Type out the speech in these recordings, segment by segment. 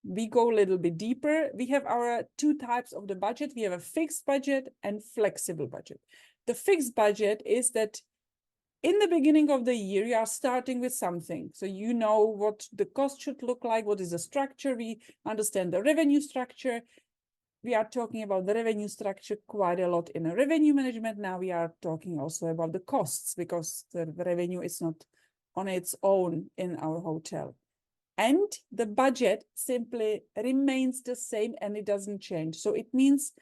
we go a little bit deeper. We have our two types of the budget. We have a fixed budget and flexible budget. The fixed budget is that in the beginning of the year, you are starting with something. So you know what the cost should look like, what is the structure. We understand the revenue structure. We are talking about the revenue structure quite a lot in a revenue management. Now we are talking also about the costs, because the revenue is not on its own in our hotel. And the budget simply remains the same and it doesn't change. So it means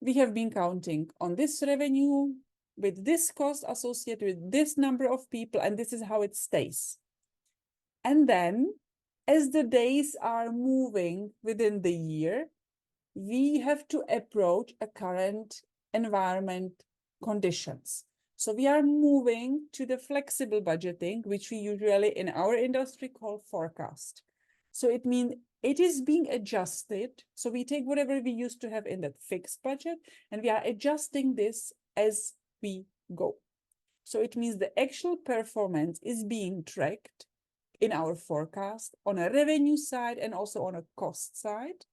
we have been counting on this revenue with this cost associated with this number of people, and this is how it stays. And then as the days are moving within the year, we have to approach a current environment conditions. So we are moving to the flexible budgeting, which we usually in our industry call forecast. So it means it is being adjusted. So we take whatever we used to have in that fixed budget and we are adjusting this as we go. So it means the actual performance is being tracked in our forecast on a revenue side and also on a cost side.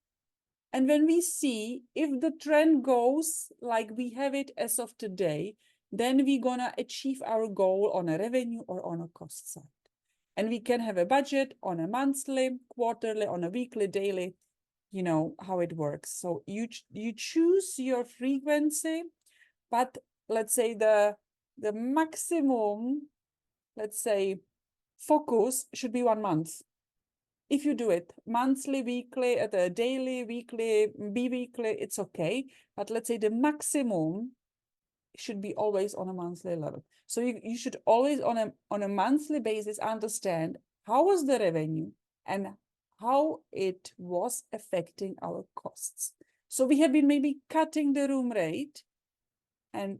And when we see if the trend goes like we have it as of today, then we're gonna achieve our goal on a revenue or on a cost side. And we can have a budget on a monthly, quarterly, on a weekly, daily, you know how it works. So you choose your frequency, but let's say the maximum, let's say, focus should be 1 month. If you do it monthly, weekly, at a daily, weekly, bi-weekly, it's okay. But let's say the maximum should be always on a monthly level. So you should always on a monthly basis understand how was the revenue and how it was affecting our costs. So we have been maybe cutting the room rate and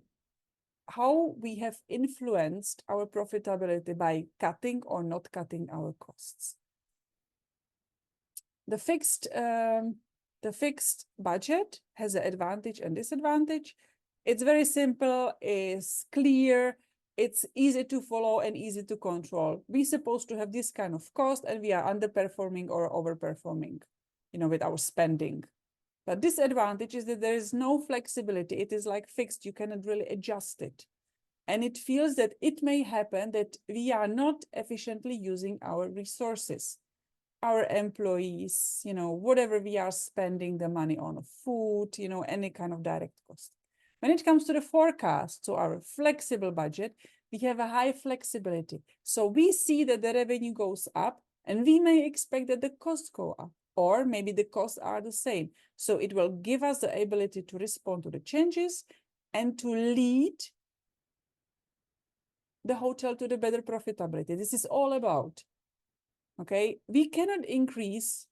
how we have influenced our profitability by cutting or not cutting our costs. The fixed budget has an advantage and disadvantage. It's very simple, it's clear, it's easy to follow and easy to control. We're supposed to have this kind of cost and we are underperforming or overperforming, you know, with our spending. But disadvantage is that there is no flexibility. It is like fixed, you cannot really adjust it. And it feels that it may happen that we are not efficiently using our resources, our employees, you know, whatever we are spending the money on, food, you know, any kind of direct cost. When it comes to the forecast, so our flexible budget, we have a high flexibility. So we see that the revenue goes up and we may expect that the costs go up, or maybe the costs are the same. So it will give us the ability to respond to the changes and to lead the hotel to the better profitability. This is all about. Okay, we cannot increase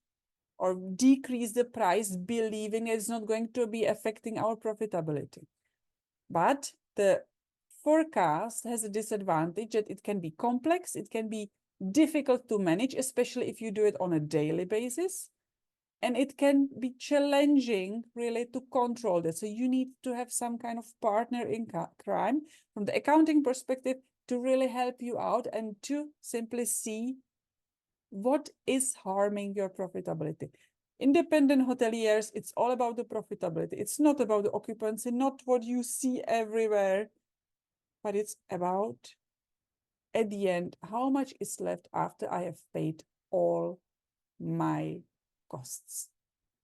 or decrease the price believing it's not going to be affecting our profitability. But the forecast has a disadvantage that it can be complex, it can be difficult to manage, especially if you do it on a daily basis. And it can be challenging really to control that. So you need to have some kind of partner in crime from the accounting perspective to really help you out and to simply see what is harming your profitability. Independent hoteliers, it's all about the profitability. It's not about the occupancy, not what you see everywhere, but it's about, at the end, how much is left after I have paid all my costs.